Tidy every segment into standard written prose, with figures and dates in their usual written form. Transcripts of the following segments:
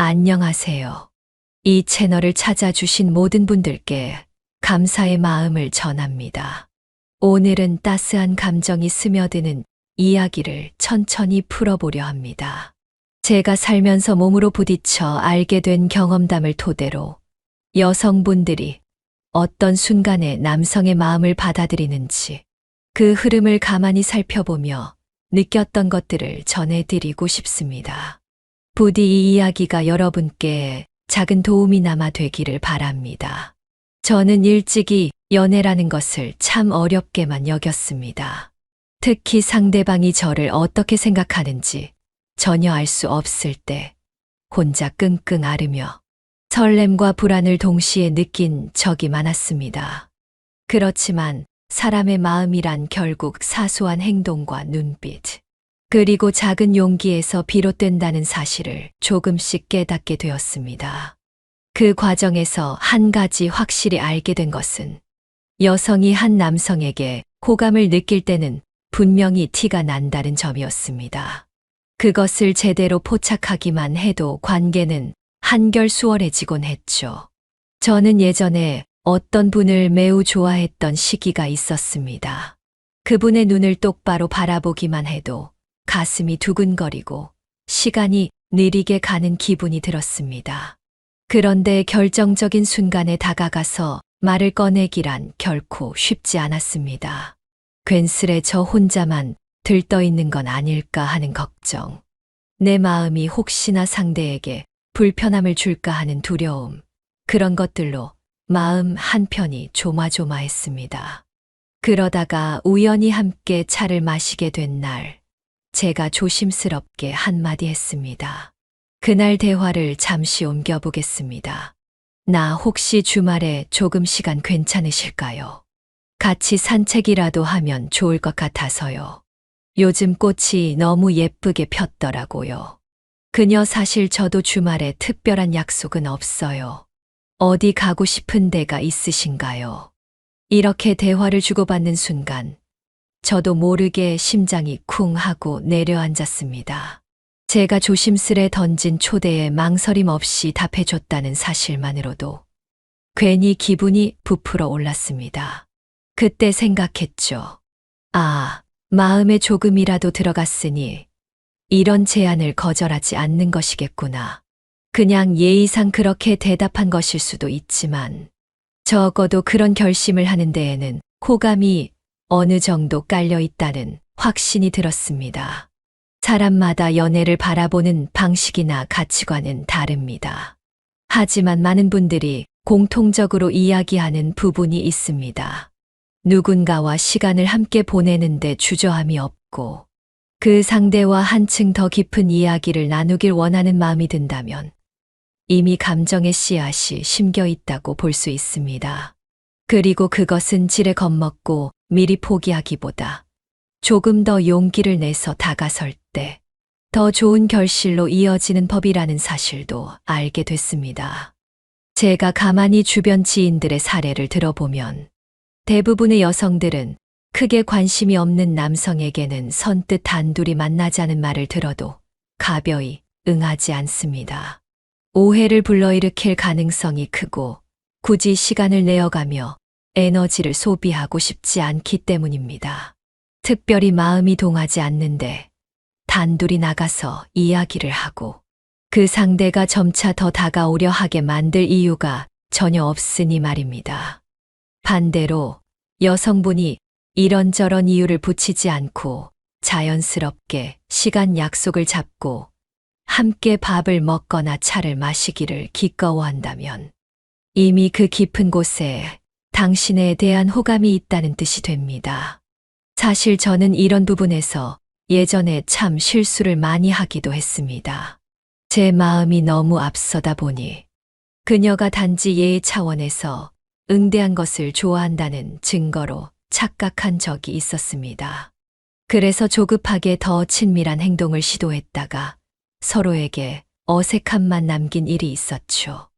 안녕하세요. 이 채널을 찾아주신 모든 분들께 감사의 마음을 전합니다. 오늘은 따스한 감정이 스며드는 이야기를 천천히 풀어보려 합니다. 제가 살면서 몸으로 부딪혀 알게 된 경험담을 토대로 여성분들이 어떤 순간에 남성의 마음을 받아들이는지 그 흐름을 가만히 살펴보며 느꼈던 것들을 전해드리고 싶습니다. 부디 이 이야기가 여러분께 작은 도움이나마 되기를 바랍니다. 저는 일찍이 연애라는 것을 참 어렵게만 여겼습니다. 특히 상대방이 저를 어떻게 생각하는지 전혀 알 수 없을 때 혼자 끙끙 앓으며 설렘과 불안을 동시에 느낀 적이 많았습니다. 그렇지만 사람의 마음이란 결국 사소한 행동과 눈빛, 그리고 작은 용기에서 비롯된다는 사실을 조금씩 깨닫게 되었습니다. 그 과정에서 한 가지 확실히 알게 된 것은 여성이 한 남성에게 호감을 느낄 때는 분명히 티가 난다는 점이었습니다. 그것을 제대로 포착하기만 해도 관계는 한결 수월해지곤 했죠. 저는 예전에 어떤 분을 매우 좋아했던 시기가 있었습니다. 그분의 눈을 똑바로 바라보기만 해도 가슴이 두근거리고 시간이 느리게 가는 기분이 들었습니다. 그런데 결정적인 순간에 다가가서 말을 꺼내기란 결코 쉽지 않았습니다. 괜스레 저 혼자만 들떠 있는 건 아닐까 하는 걱정, 내 마음이 혹시나 상대에게 불편함을 줄까 하는 두려움, 그런 것들로 마음 한편이 조마조마했습니다. 그러다가 우연히 함께 차를 마시게 된 날, 제가 조심스럽게 한마디 했습니다. 그날 대화를 잠시 옮겨보겠습니다. 나 혹시 주말에 조금 시간 괜찮으실까요? 같이 산책이라도 하면 좋을 것 같아서요. 요즘 꽃이 너무 예쁘게 폈더라고요. 그녀 사실 저도 주말에 특별한 약속은 없어요. 어디 가고 싶은 데가 있으신가요? 이렇게 대화를 주고받는 순간 저도 모르게 심장이 쿵 하고 내려앉았습니다. 제가 조심스레 던진 초대에 망설임 없이 답해줬다는 사실만으로도 괜히 기분이 부풀어 올랐습니다. 그때 생각했죠. 아, 마음에 조금이라도 들어갔으니 이런 제안을 거절하지 않는 것이겠구나. 그냥 예의상 그렇게 대답한 것일 수도 있지만 적어도 그런 결심을 하는 데에는 호감이 어느 정도 깔려 있다는 확신이 들었습니다. 사람마다 연애를 바라보는 방식이나 가치관은 다릅니다. 하지만 많은 분들이 공통적으로 이야기하는 부분이 있습니다. 누군가와 시간을 함께 보내는데 주저함이 없고 그 상대와 한층 더 깊은 이야기를 나누길 원하는 마음이 든다면 이미 감정의 씨앗이 심겨 있다고 볼 수 있습니다. 그리고 그것은 지레 겁먹고 미리 포기하기보다 조금 더 용기를 내서 다가설 때 더 좋은 결실로 이어지는 법이라는 사실도 알게 됐습니다. 제가 가만히 주변 지인들의 사례를 들어보면 대부분의 여성들은 크게 관심이 없는 남성에게는 선뜻 단둘이 만나자는 말을 들어도 가벼이 응하지 않습니다. 오해를 불러일으킬 가능성이 크고 굳이 시간을 내어가며 에너지를 소비하고 싶지 않기 때문입니다. 특별히 마음이 동하지 않는데 단둘이 나가서 이야기를 하고 그 상대가 점차 더 다가오려 하게 만들 이유가 전혀 없으니 말입니다. 반대로 여성분이 이런저런 이유를 붙이지 않고 자연스럽게 시간 약속을 잡고 함께 밥을 먹거나 차를 마시기를 기꺼워한다면 이미 그 깊은 곳에 당신에 대한 호감이 있다는 뜻이 됩니다. 사실 저는 이런 부분에서 예전에 참 실수를 많이 하기도 했습니다. 제 마음이 너무 앞서다 보니 그녀가 단지 예의 차원에서 응대한 것을 좋아한다는 증거로 착각한 적이 있었습니다. 그래서 조급하게 더 친밀한 행동을 시도했다가 서로에게 어색함만 남긴 일이 있었죠.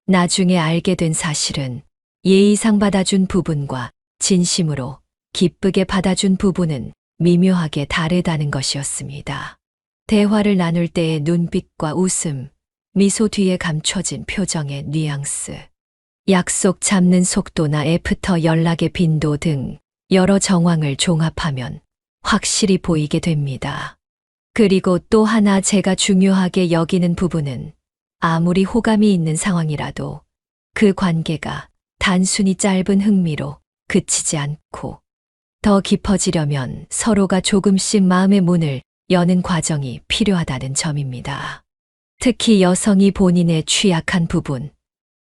나중에 알게 된 사실은 예의상 받아준 부분과 진심으로 기쁘게 받아준 부분은 미묘하게 다르다는 것이었습니다. 대화를 나눌 때의 눈빛과 웃음, 미소 뒤에 감춰진 표정의 뉘앙스, 약속 잡는 속도나 애프터 연락의 빈도 등 여러 정황을 종합하면 확실히 보이게 됩니다. 그리고 또 하나 제가 중요하게 여기는 부분은 아무리 호감이 있는 상황이라도 그 관계가 단순히 짧은 흥미로 그치지 않고 더 깊어지려면 서로가 조금씩 마음의 문을 여는 과정이 필요하다는 점입니다. 특히 여성이 본인의 취약한 부분,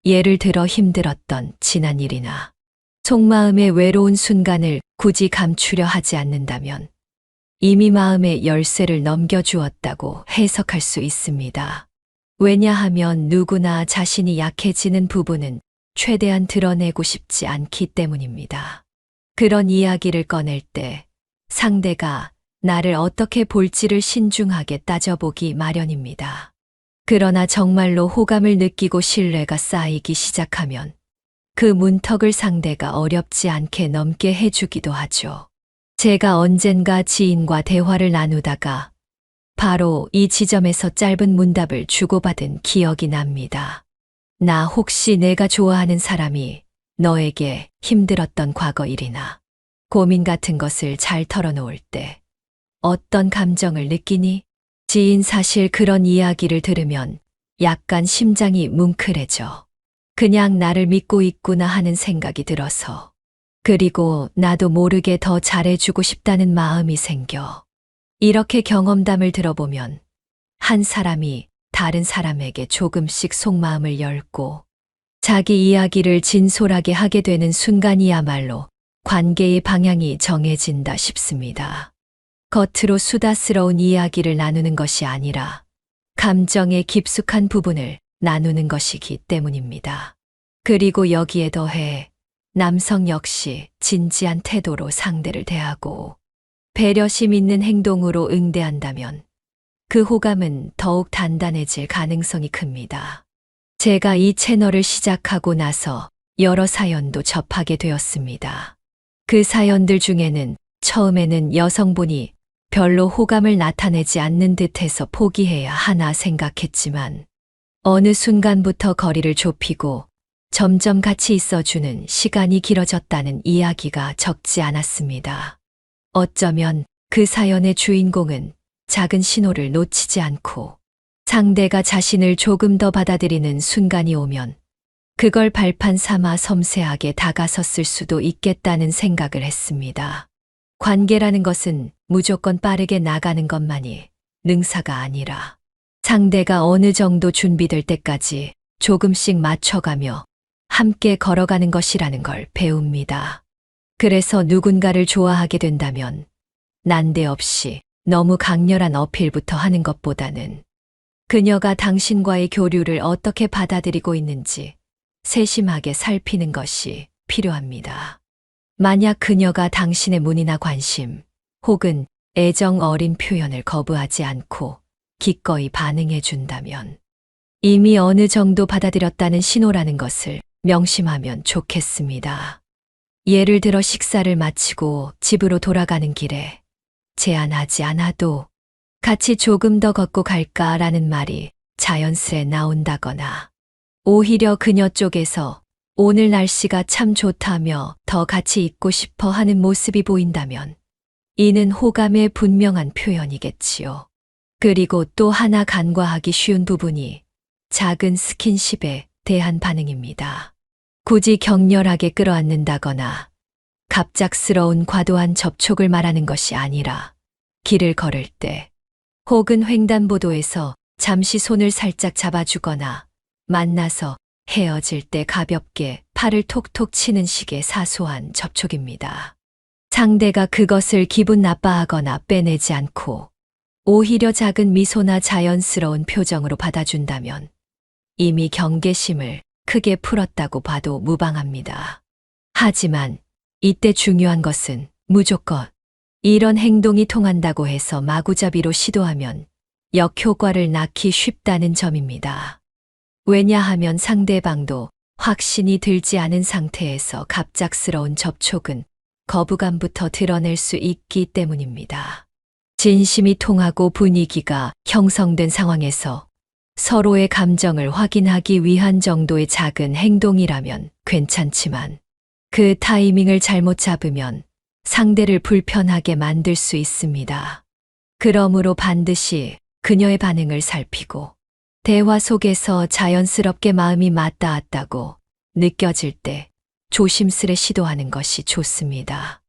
예를 들어 힘들었던 지난 일이나 속마음의 외로운 순간을 굳이 감추려 하지 않는다면 이미 마음의 열쇠를 넘겨주었다고 해석할 수 있습니다. 왜냐하면 누구나 자신이 약해지는 부분은 최대한 드러내고 싶지 않기 때문입니다. 그런 이야기를 꺼낼 때 상대가 나를 어떻게 볼지를 신중하게 따져보기 마련입니다. 그러나 정말로 호감을 느끼고 신뢰가 쌓이기 시작하면 그 문턱을 상대가 어렵지 않게 넘게 해주기도 하죠. 제가 언젠가 지인과 대화를 나누다가 바로 이 지점에서 짧은 문답을 주고받은 기억이 납니다. 나 혹시 내가 좋아하는 사람이 너에게 힘들었던 과거 일이나 고민 같은 것을 잘 털어놓을 때 어떤 감정을 느끼니? 지인 사실 그런 이야기를 들으면 약간 심장이 뭉클해져. 그냥 나를 믿고 있구나 하는 생각이 들어서. 그리고 나도 모르게 더 잘해주고 싶다는 마음이 생겨. 이렇게 경험담을 들어보면 한 사람이 다른 사람에게 조금씩 속마음을 열고 자기 이야기를 진솔하게 하게 되는 순간이야말로 관계의 방향이 정해진다 싶습니다. 겉으로 수다스러운 이야기를 나누는 것이 아니라 감정의 깊숙한 부분을 나누는 것이기 때문입니다. 그리고 여기에 더해 남성 역시 진지한 태도로 상대를 대하고 배려심 있는 행동으로 응대한다면 그 호감은 더욱 단단해질 가능성이 큽니다. 제가 이 채널을 시작하고 나서 여러 사연도 접하게 되었습니다. 그 사연들 중에는 처음에는 여성분이 별로 호감을 나타내지 않는 듯해서 포기해야 하나 생각했지만 어느 순간부터 거리를 좁히고 점점 같이 있어주는 시간이 길어졌다는 이야기가 적지 않았습니다. 어쩌면 그 사연의 주인공은 작은 신호를 놓치지 않고 상대가 자신을 조금 더 받아들이는 순간이 오면 그걸 발판 삼아 섬세하게 다가섰을 수도 있겠다는 생각을 했습니다. 관계라는 것은 무조건 빠르게 나가는 것만이 능사가 아니라 상대가 어느 정도 준비될 때까지 조금씩 맞춰가며 함께 걸어가는 것이라는 걸 배웁니다. 그래서 누군가를 좋아하게 된다면 난데없이 너무 강렬한 어필부터 하는 것보다는 그녀가 당신과의 교류를 어떻게 받아들이고 있는지 세심하게 살피는 것이 필요합니다. 만약 그녀가 당신의 문이나 관심 혹은 애정 어린 표현을 거부하지 않고 기꺼이 반응해 준다면 이미 어느 정도 받아들였다는 신호라는 것을 명심하면 좋겠습니다. 예를 들어 식사를 마치고 집으로 돌아가는 길에 제안하지 않아도 같이 조금 더 걷고 갈까라는 말이 자연스레 나온다거나 오히려 그녀 쪽에서 오늘 날씨가 참 좋다며 더 같이 있고 싶어 하는 모습이 보인다면 이는 호감의 분명한 표현이겠지요. 그리고 또 하나 간과하기 쉬운 부분이 작은 스킨십에 대한 반응입니다. 굳이 격렬하게 끌어안는다거나 갑작스러운 과도한 접촉을 말하는 것이 아니라 길을 걸을 때 혹은 횡단보도에서 잠시 손을 살짝 잡아주거나 만나서 헤어질 때 가볍게 팔을 톡톡 치는 식의 사소한 접촉입니다. 상대가 그것을 기분 나빠하거나 빼내지 않고 오히려 작은 미소나 자연스러운 표정으로 받아준다면 이미 경계심을 크게 풀었다고 봐도 무방합니다. 하지만 이때 중요한 것은 무조건 이런 행동이 통한다고 해서 마구잡이로 시도하면 역효과를 낳기 쉽다는 점입니다. 왜냐하면 상대방도 확신이 들지 않은 상태에서 갑작스러운 접촉은 거부감부터 드러낼 수 있기 때문입니다. 진심이 통하고 분위기가 형성된 상황에서 서로의 감정을 확인하기 위한 정도의 작은 행동이라면 괜찮지만 그 타이밍을 잘못 잡으면 상대를 불편하게 만들 수 있습니다. 그러므로 반드시 그녀의 반응을 살피고 대화 속에서 자연스럽게 마음이 맞닿았다고 느껴질 때 조심스레 시도하는 것이 좋습니다.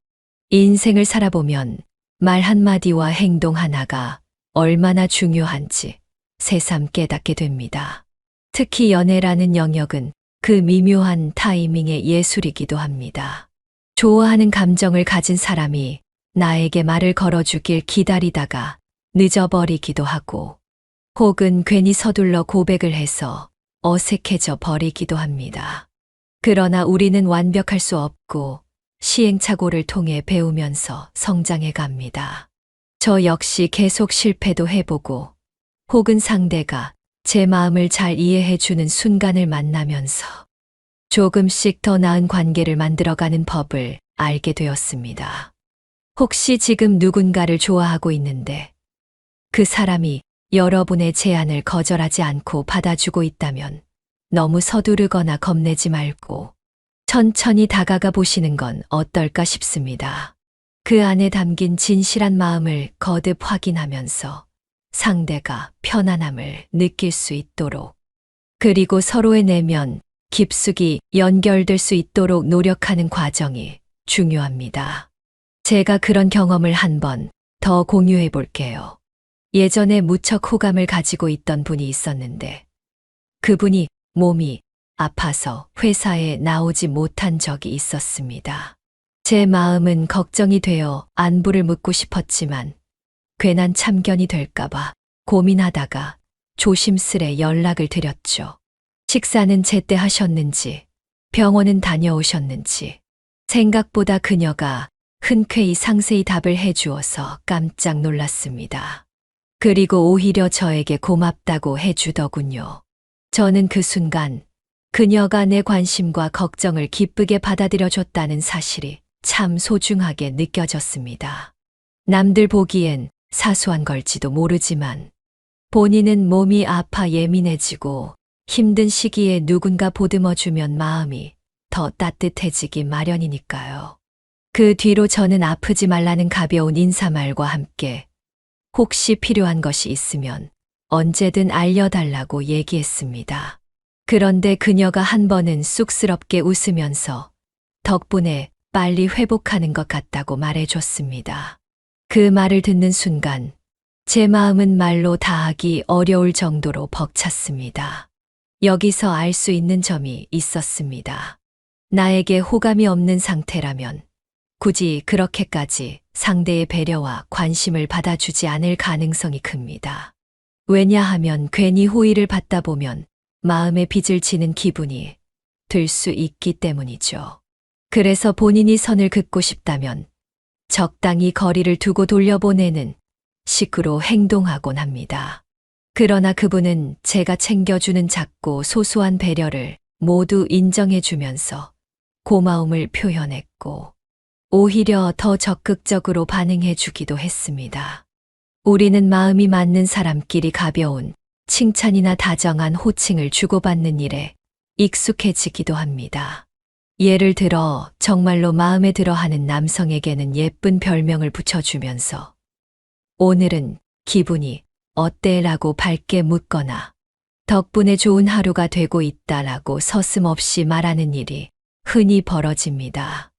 인생을 살아보면 말 한마디와 행동 하나가 얼마나 중요한지 새삼 깨닫게 됩니다. 특히 연애라는 영역은 그 미묘한 타이밍의 예술이기도 합니다. 좋아하는 감정을 가진 사람이 나에게 말을 걸어주길 기다리다가 늦어버리기도 하고 혹은 괜히 서둘러 고백을 해서 어색해져 버리기도 합니다. 그러나 우리는 완벽할 수 없고 시행착오를 통해 배우면서 성장해 갑니다. 저 역시 계속 실패도 해보고 혹은 상대가 제 마음을 잘 이해해 주는 순간을 만나면서 조금씩 더 나은 관계를 만들어가는 법을 알게 되었습니다. 혹시 지금 누군가를 좋아하고 있는데 그 사람이 여러분의 제안을 거절하지 않고 받아주고 있다면 너무 서두르거나 겁내지 말고 천천히 다가가 보시는 건 어떨까 싶습니다. 그 안에 담긴 진실한 마음을 거듭 확인하면서 상대가 편안함을 느낄 수 있도록 그리고 서로의 내면 깊숙이 연결될 수 있도록 노력하는 과정이 중요합니다. 제가 그런 경험을 한번 더 공유해 볼게요. 예전에 무척 호감을 가지고 있던 분이 있었는데 그분이 몸이 아파서 회사에 나오지 못한 적이 있었습니다. 제 마음은 걱정이 되어 안부를 묻고 싶었지만 괜한 참견이 될까봐 고민하다가 조심스레 연락을 드렸죠. 식사는 제때 하셨는지, 병원은 다녀오셨는지, 생각보다 그녀가 흔쾌히 상세히 답을 해주어서 깜짝 놀랐습니다. 그리고 오히려 저에게 고맙다고 해주더군요. 저는 그 순간 그녀가 내 관심과 걱정을 기쁘게 받아들여줬다는 사실이 참 소중하게 느껴졌습니다. 남들 보기엔 사소한 걸지도 모르지만 본인은 몸이 아파 예민해지고 힘든 시기에 누군가 보듬어주면 마음이 더 따뜻해지기 마련이니까요. 그 뒤로 저는 아프지 말라는 가벼운 인사말과 함께 혹시 필요한 것이 있으면 언제든 알려달라고 얘기했습니다. 그런데 그녀가 한 번은 쑥스럽게 웃으면서 덕분에 빨리 회복하는 것 같다고 말해줬습니다. 그 말을 듣는 순간 제 마음은 말로 다하기 어려울 정도로 벅찼습니다. 여기서 알 수 있는 점이 있었습니다. 나에게 호감이 없는 상태라면 굳이 그렇게까지 상대의 배려와 관심을 받아주지 않을 가능성이 큽니다. 왜냐하면 괜히 호의를 받다 보면 마음에 빚을 지는 기분이 들 수 있기 때문이죠. 그래서 본인이 선을 긋고 싶다면 적당히 거리를 두고 돌려보내는 식으로 행동하곤 합니다. 그러나 그분은 제가 챙겨주는 작고 소소한 배려를 모두 인정해주면서 고마움을 표현했고 오히려 더 적극적으로 반응해주기도 했습니다. 우리는 마음이 맞는 사람끼리 가벼운 칭찬이나 다정한 호칭을 주고받는 일에 익숙해지기도 합니다. 예를 들어 정말로 마음에 들어하는 남성에게는 예쁜 별명을 붙여주면서 오늘은 기분이 어때? 라고 밝게 묻거나 덕분에 좋은 하루가 되고 있다라고 서슴없이 말하는 일이 흔히 벌어집니다.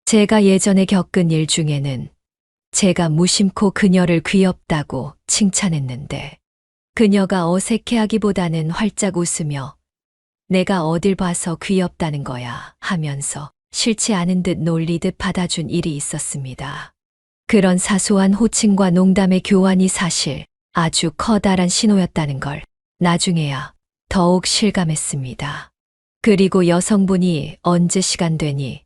제가 예전에 겪은 일 중에는 제가 무심코 그녀를 귀엽다고 칭찬했는데 그녀가 어색해하기보다는 활짝 웃으며 내가 어딜 봐서 귀엽다는 거야 하면서 싫지 않은 듯 놀리듯 받아준 일이 있었습니다. 그런 사소한 호칭과 농담의 교환이 사실 아주 커다란 신호였다는 걸 나중에야 더욱 실감했습니다. 그리고 여성분이 언제 시간 되니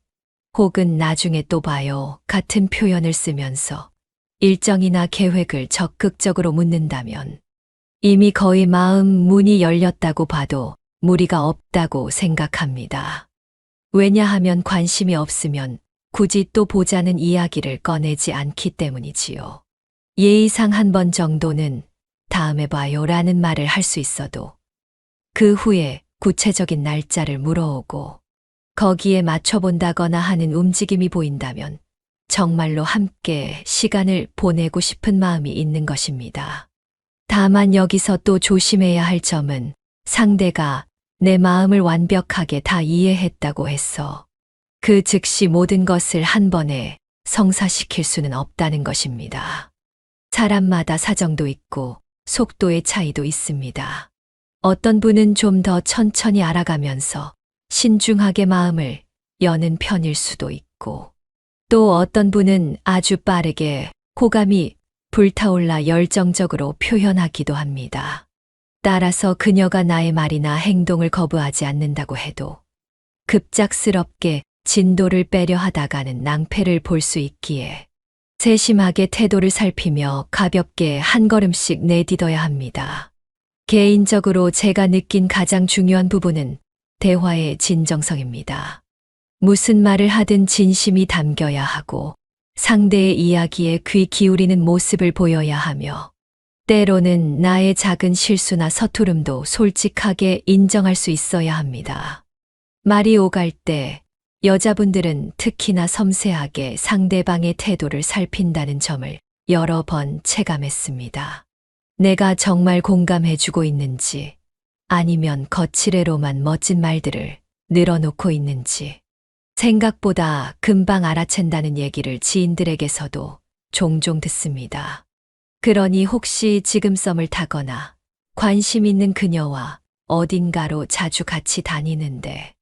혹은 나중에 또 봐요 같은 표현을 쓰면서 일정이나 계획을 적극적으로 묻는다면 이미 거의 마음 문이 열렸다고 봐도 무리가 없다고 생각합니다. 왜냐하면 관심이 없으면 굳이 또 보자는 이야기를 꺼내지 않기 때문이지요. 예의상 한 번 정도는 다음에 봐요 라는 말을 할 수 있어도 그 후에 구체적인 날짜를 물어오고 거기에 맞춰본다거나 하는 움직임이 보인다면 정말로 함께 시간을 보내고 싶은 마음이 있는 것입니다. 다만 여기서 또 조심해야 할 점은 상대가 내 마음을 완벽하게 다 이해했다고 해서 그 즉시 모든 것을 한 번에 성사시킬 수는 없다는 것입니다. 사람마다 사정도 있고 속도의 차이도 있습니다. 어떤 분은 좀 더 천천히 알아가면서 신중하게 마음을 여는 편일 수도 있고 또 어떤 분은 아주 빠르게 호감이 불타올라 열정적으로 표현하기도 합니다. 따라서 그녀가 나의 말이나 행동을 거부하지 않는다고 해도 급작스럽게 진도를 빼려 하다가는 낭패를 볼 수 있기에 세심하게 태도를 살피며 가볍게 한 걸음씩 내딛어야 합니다. 개인적으로 제가 느낀 가장 중요한 부분은 대화의 진정성입니다. 무슨 말을 하든 진심이 담겨야 하고 상대의 이야기에 귀 기울이는 모습을 보여야 하며 때로는 나의 작은 실수나 서투름도 솔직하게 인정할 수 있어야 합니다. 말이 오갈 때 여자분들은 특히나 섬세하게 상대방의 태도를 살핀다는 점을 여러 번 체감했습니다. 내가 정말 공감해주고 있는지 아니면 거칠애로만 멋진 말들을 늘어놓고 있는지 생각보다 금방 알아챈다는 얘기를 지인들에게서도 종종 듣습니다. 그러니 혹시 지금 썸을 타거나 관심 있는 그녀와 어딘가로 자주 같이 다니는데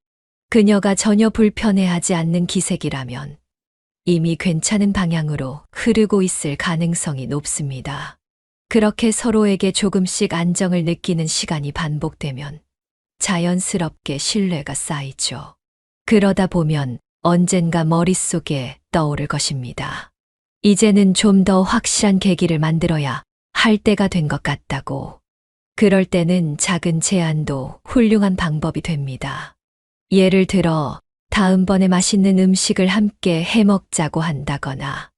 그녀가 전혀 불편해하지 않는 기색이라면 이미 괜찮은 방향으로 흐르고 있을 가능성이 높습니다. 그렇게 서로에게 조금씩 안정을 느끼는 시간이 반복되면 자연스럽게 신뢰가 쌓이죠. 그러다 보면 언젠가 머릿속에 떠오를 것입니다. 이제는 좀 더 확실한 계기를 만들어야 할 때가 된 것 같다고. 그럴 때는 작은 제안도 훌륭한 방법이 됩니다. 예를 들어 다음번에 맛있는 음식을 함께 해 먹자고 한다거나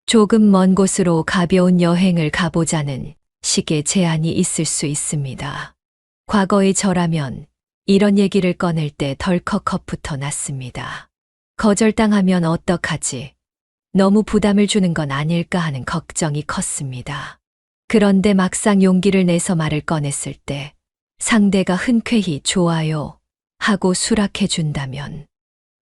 조금 먼 곳으로 가벼운 여행을 가보자는 식의 제안이 있을 수 있습니다. 과거의 저라면 이런 얘기를 꺼낼 때 덜컥 겁부터 났습니다. 거절당하면 어떡하지? 너무 부담을 주는 건 아닐까 하는 걱정이 컸습니다. 그런데 막상 용기를 내서 말을 꺼냈을 때 상대가 흔쾌히 좋아요 하고 수락해 준다면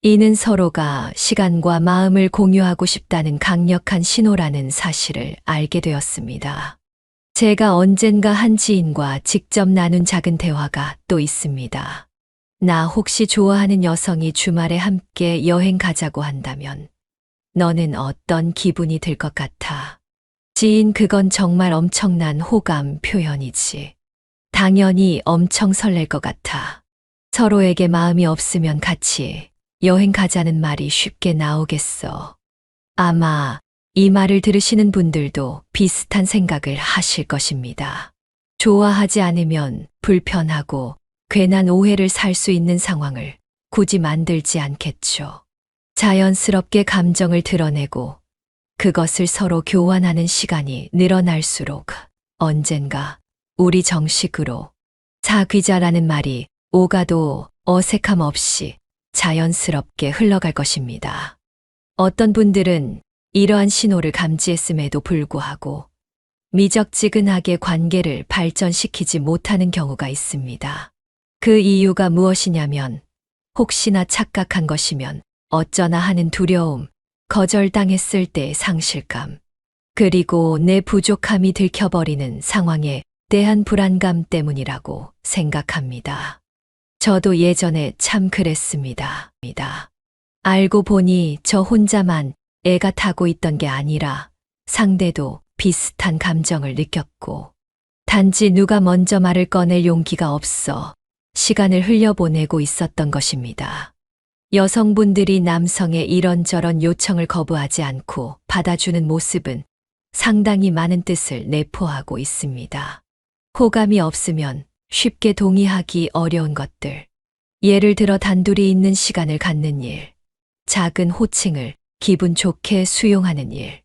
이는 서로가 시간과 마음을 공유하고 싶다는 강력한 신호라는 사실을 알게 되었습니다. 제가 언젠가 한 지인과 직접 나눈 작은 대화가 또 있습니다. 나 혹시 좋아하는 여성이 주말에 함께 여행 가자고 한다면 너는 어떤 기분이 들 것 같아? 지인 그건 정말 엄청난 호감 표현이지. 당연히 엄청 설렐 것 같아. 서로에게 마음이 없으면 같이 여행 가자는 말이 쉽게 나오겠어. 아마 이 말을 들으시는 분들도 비슷한 생각을 하실 것입니다. 좋아하지 않으면 불편하고 괜한 오해를 살 수 있는 상황을 굳이 만들지 않겠죠. 자연스럽게 감정을 드러내고 그것을 서로 교환하는 시간이 늘어날수록 언젠가 우리 정식으로 사귀자라는 말이 오가도 어색함 없이 자연스럽게 흘러갈 것입니다. 어떤 분들은 이러한 신호를 감지했음에도 불구하고 미적지근하게 관계를 발전시키지 못하는 경우가 있습니다. 그 이유가 무엇이냐면 혹시나 착각한 것이면 어쩌나 하는 두려움, 거절당했을 때의 상실감, 그리고 내 부족함이 들켜버리는 상황에 대한 불안감 때문이라고 생각합니다. 저도 예전에 참 그랬습니다. 알고 보니 저 혼자만 애가 타고 있던 게 아니라 상대도 비슷한 감정을 느꼈고 단지 누가 먼저 말을 꺼낼 용기가 없어 시간을 흘려보내고 있었던 것입니다. 여성분들이 남성의 이런저런 요청을 거부하지 않고 받아주는 모습은 상당히 많은 뜻을 내포하고 있습니다. 호감이 없으면 쉽게 동의하기 어려운 것들, 예를 들어 단둘이 있는 시간을 갖는 일, 작은 호칭을 기분 좋게 수용하는 일,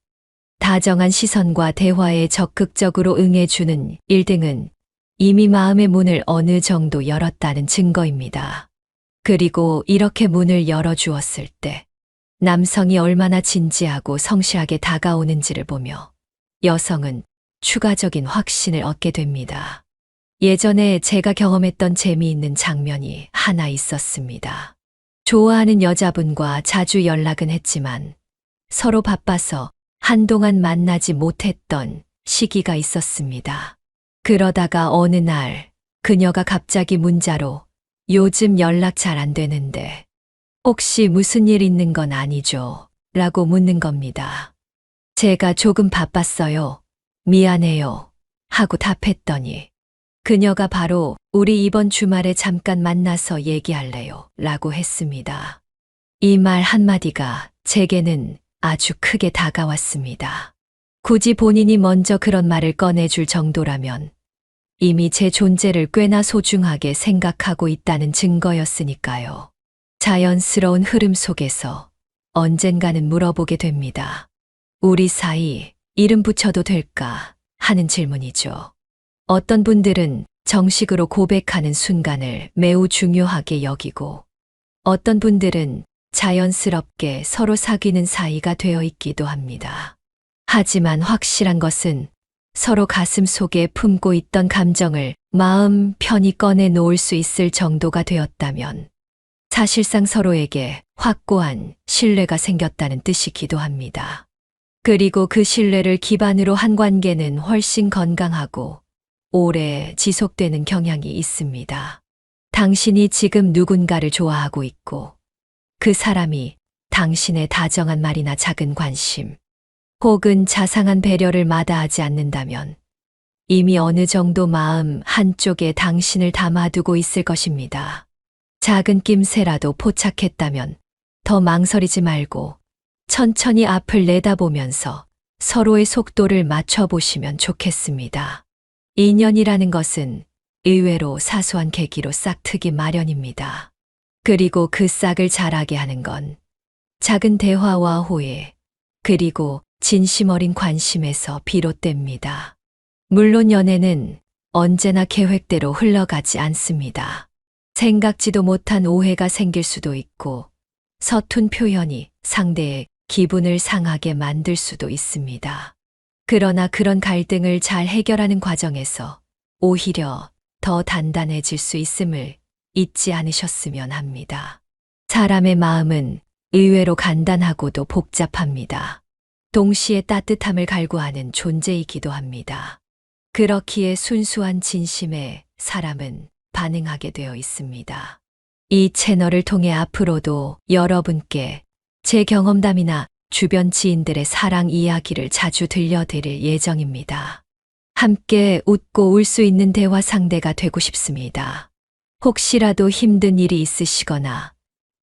다정한 시선과 대화에 적극적으로 응해주는 1등은 이미 마음의 문을 어느 정도 열었다는 증거입니다. 그리고 이렇게 문을 열어주었을 때 남성이 얼마나 진지하고 성실하게 다가오는지를 보며 여성은 추가적인 확신을 얻게 됩니다. 예전에 제가 경험했던 재미있는 장면이 하나 있었습니다. 좋아하는 여자분과 자주 연락은 했지만 서로 바빠서 한동안 만나지 못했던 시기가 있었습니다. 그러다가 어느 날 그녀가 갑자기 문자로 요즘 연락 잘 안 되는데 혹시 무슨 일 있는 건 아니죠? 라고 묻는 겁니다. 제가 조금 바빴어요. 미안해요. 하고 답했더니 그녀가 바로 우리 이번 주말에 잠깐 만나서 얘기할래요. 라고 했습니다. 이 말 한마디가 제게는 아주 크게 다가왔습니다. 굳이 본인이 먼저 그런 말을 꺼내줄 정도라면 이미 제 존재를 꽤나 소중하게 생각하고 있다는 증거였으니까요. 자연스러운 흐름 속에서 언젠가는 물어보게 됩니다. 우리 사이 이름 붙여도 될까 하는 질문이죠. 어떤 분들은 정식으로 고백하는 순간을 매우 중요하게 여기고 어떤 분들은 자연스럽게 서로 사귀는 사이가 되어 있기도 합니다. 하지만 확실한 것은 서로 가슴 속에 품고 있던 감정을 마음 편히 꺼내 놓을 수 있을 정도가 되었다면 사실상 서로에게 확고한 신뢰가 생겼다는 뜻이기도 합니다. 그리고 그 신뢰를 기반으로 한 관계는 훨씬 건강하고 오래 지속되는 경향이 있습니다. 당신이 지금 누군가를 좋아하고 있고 그 사람이 당신의 다정한 말이나 작은 관심 혹은 자상한 배려를 마다하지 않는다면 이미 어느 정도 마음 한쪽에 당신을 담아두고 있을 것입니다. 작은 낌새라도 포착했다면 더 망설이지 말고 천천히 앞을 내다보면서 서로의 속도를 맞춰보시면 좋겠습니다. 인연이라는 것은 의외로 사소한 계기로 싹트기 마련입니다. 그리고 그 싹을 자라게 하는 건 작은 대화와 호혜, 그리고 진심 어린 관심에서 비롯됩니다. 물론 연애는 언제나 계획대로 흘러가지 않습니다. 생각지도 못한 오해가 생길 수도 있고 서툰 표현이 상대의 기분을 상하게 만들 수도 있습니다. 그러나 그런 갈등을 잘 해결하는 과정에서 오히려 더 단단해질 수 있음을 잊지 않으셨으면 합니다. 사람의 마음은 의외로 간단하고도 복잡합니다. 동시에 따뜻함을 갈구하는 존재이기도 합니다. 그렇기에 순수한 진심에 사람은 반응하게 되어 있습니다. 이 채널을 통해 앞으로도 여러분께 제 경험담이나 주변 지인들의 사랑 이야기를 자주 들려드릴 예정입니다. 함께 웃고 울 수 있는 대화 상대가 되고 싶습니다. 혹시라도 힘든 일이 있으시거나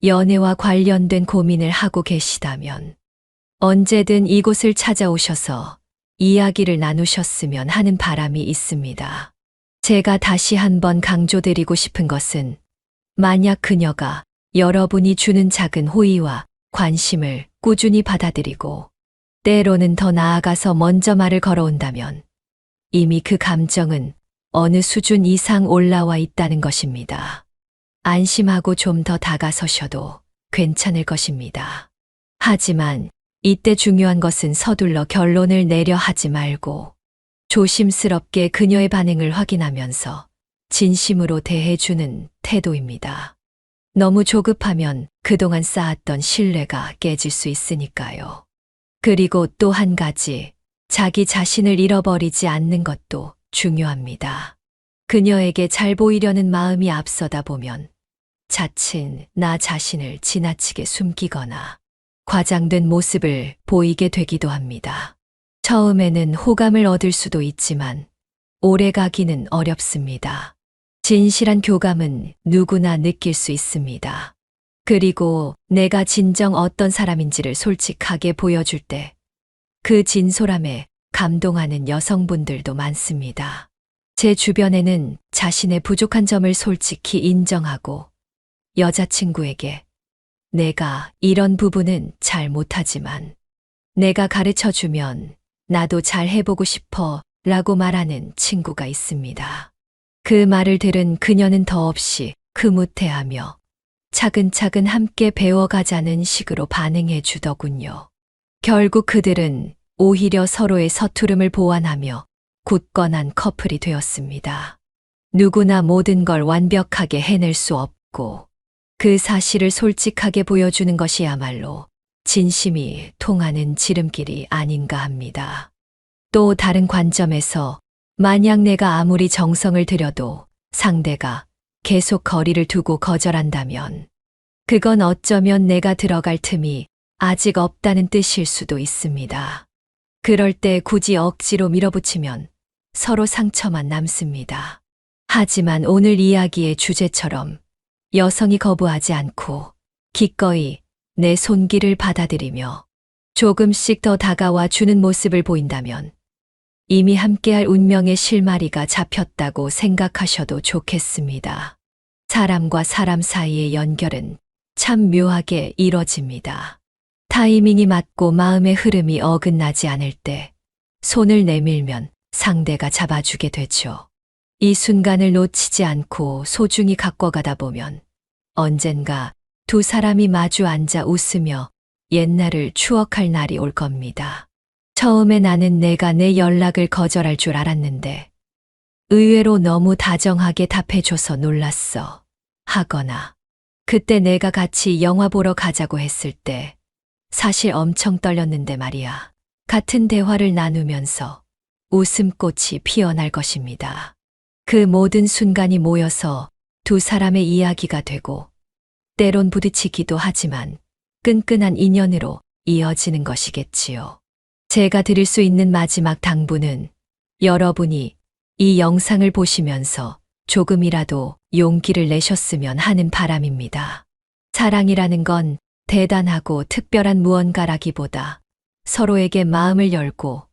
연애와 관련된 고민을 하고 계시다면 언제든 이곳을 찾아오셔서 이야기를 나누셨으면 하는 바람이 있습니다. 제가 다시 한번 강조드리고 싶은 것은 만약 그녀가 여러분이 주는 작은 호의와 관심을 꾸준히 받아들이고 때로는 더 나아가서 먼저 말을 걸어온다면 이미 그 감정은 어느 수준 이상 올라와 있다는 것입니다. 안심하고 좀 더 다가서셔도 괜찮을 것입니다. 하지만 이때 중요한 것은 서둘러 결론을 내려 하지 말고 조심스럽게 그녀의 반응을 확인하면서 진심으로 대해주는 태도입니다. 너무 조급하면 그동안 쌓았던 신뢰가 깨질 수 있으니까요. 그리고 또 한 가지, 자기 자신을 잃어버리지 않는 것도 중요합니다. 그녀에게 잘 보이려는 마음이 앞서다 보면 자칫 나 자신을 지나치게 숨기거나 과장된 모습을 보이게 되기도 합니다. 처음에는 호감을 얻을 수도 있지만 오래 가기는 어렵습니다. 진실한 교감은 누구나 느낄 수 있습니다. 그리고 내가 진정 어떤 사람인지를 솔직하게 보여줄 때 그 진솔함에 감동하는 여성분들도 많습니다. 제 주변에는 자신의 부족한 점을 솔직히 인정하고 여자친구에게 내가 이런 부분은 잘 못하지만 내가 가르쳐 주면 나도 잘 해보고 싶어 라고 말하는 친구가 있습니다. 그 말을 들은 그녀는 더없이 흐뭇해하며 차근차근 함께 배워가자는 식으로 반응해 주더군요. 결국 그들은 오히려 서로의 서투름을 보완하며 굳건한 커플이 되었습니다. 누구나 모든 걸 완벽하게 해낼 수 없고 그 사실을 솔직하게 보여주는 것이야말로 진심이 통하는 지름길이 아닌가 합니다. 또 다른 관점에서 만약 내가 아무리 정성을 들여도 상대가 계속 거리를 두고 거절한다면 그건 어쩌면 내가 들어갈 틈이 아직 없다는 뜻일 수도 있습니다. 그럴 때 굳이 억지로 밀어붙이면 서로 상처만 남습니다. 하지만 오늘 이야기의 주제처럼 여성이 거부하지 않고 기꺼이 내 손길을 받아들이며 조금씩 더 다가와 주는 모습을 보인다면 이미 함께할 운명의 실마리가 잡혔다고 생각하셔도 좋겠습니다. 사람과 사람 사이의 연결은 참 묘하게 이뤄집니다. 타이밍이 맞고 마음의 흐름이 어긋나지 않을 때 손을 내밀면 상대가 잡아주게 되죠. 이 순간을 놓치지 않고 소중히 가꿔가다 보면 언젠가 두 사람이 마주 앉아 웃으며 옛날을 추억할 날이 올 겁니다. 처음에 나는 내가 내 연락을 거절할 줄 알았는데 의외로 너무 다정하게 답해줘서 놀랐어. 하거나 그때 내가 같이 영화 보러 가자고 했을 때 사실 엄청 떨렸는데 말이야. 같은 대화를 나누면서 웃음꽃이 피어날 것입니다. 그 모든 순간이 모여서 두 사람의 이야기가 되고 때론 부딪히기도 하지만 끈끈한 인연으로 이어지는 것이겠지요. 제가 드릴 수 있는 마지막 당부는 여러분이 이 영상을 보시면서 조금이라도 용기를 내셨으면 하는 바람입니다. 사랑이라는 건 대단하고 특별한 무언가라기보다 서로에게 마음을 열고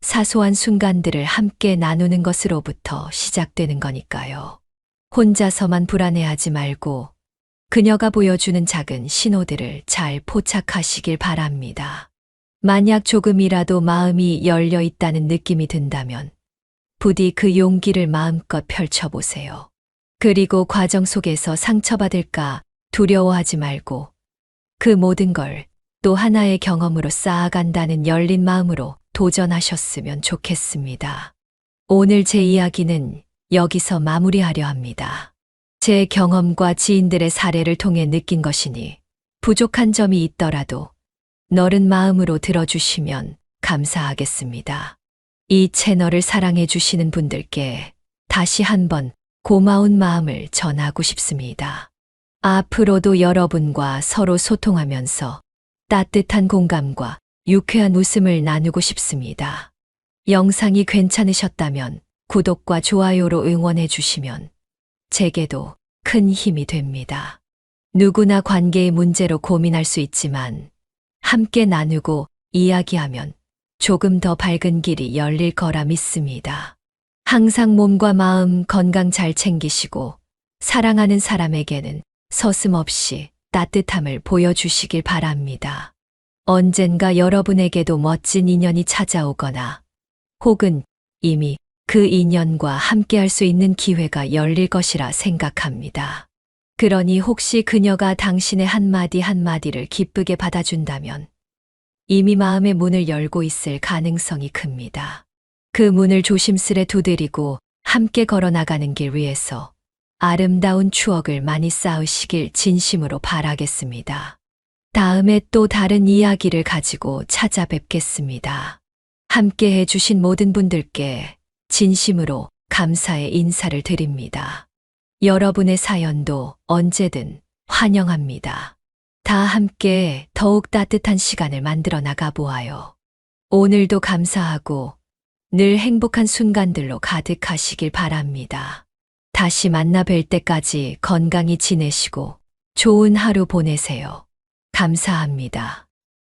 사소한 순간들을 함께 나누는 것으로부터 시작되는 거니까요. 혼자서만 불안해하지 말고 그녀가 보여주는 작은 신호들을 잘 포착하시길 바랍니다. 만약 조금이라도 마음이 열려 있다는 느낌이 든다면 부디 그 용기를 마음껏 펼쳐보세요. 그리고 과정 속에서 상처받을까 두려워하지 말고 그 모든 걸 또 하나의 경험으로 쌓아간다는 열린 마음으로 도전하셨으면 좋겠습니다. 오늘 제 이야기는 여기서 마무리하려 합니다. 제 경험과 지인들의 사례를 통해 느낀 것이니 부족한 점이 있더라도 너른 마음으로 들어주시면 감사하겠습니다. 이 채널을 사랑해 주시는 분들께 다시 한번 고마운 마음을 전하고 싶습니다. 앞으로도 여러분과 서로 소통하면서 따뜻한 공감과 유쾌한 웃음을 나누고 싶습니다. 영상이 괜찮으셨다면 구독과 좋아요로 응원해 주시면 제게도 큰 힘이 됩니다. 누구나 관계의 문제로 고민할 수 있지만 함께 나누고 이야기하면 조금 더 밝은 길이 열릴 거라 믿습니다. 항상 몸과 마음 건강 잘 챙기시고 사랑하는 사람에게는 서슴없이 따뜻함을 보여주시길 바랍니다. 언젠가 여러분에게도 멋진 인연이 찾아오거나 혹은 이미 그 인연과 함께할 수 있는 기회가 열릴 것이라 생각합니다. 그러니 혹시 그녀가 당신의 한마디 한마디를 기쁘게 받아준다면 이미 마음의 문을 열고 있을 가능성이 큽니다. 그 문을 조심스레 두드리고 함께 걸어나가는 길 위에서 아름다운 추억을 많이 쌓으시길 진심으로 바라겠습니다. 다음에 또 다른 이야기를 가지고 찾아뵙겠습니다. 함께 해주신 모든 분들께 진심으로 감사의 인사를 드립니다. 여러분의 사연도 언제든 환영합니다. 다 함께 더욱 따뜻한 시간을 만들어 나가 보아요. 오늘도 감사하고 늘 행복한 순간들로 가득하시길 바랍니다. 다시 만나 뵐 때까지 건강히 지내시고 좋은 하루 보내세요. 감사합니다.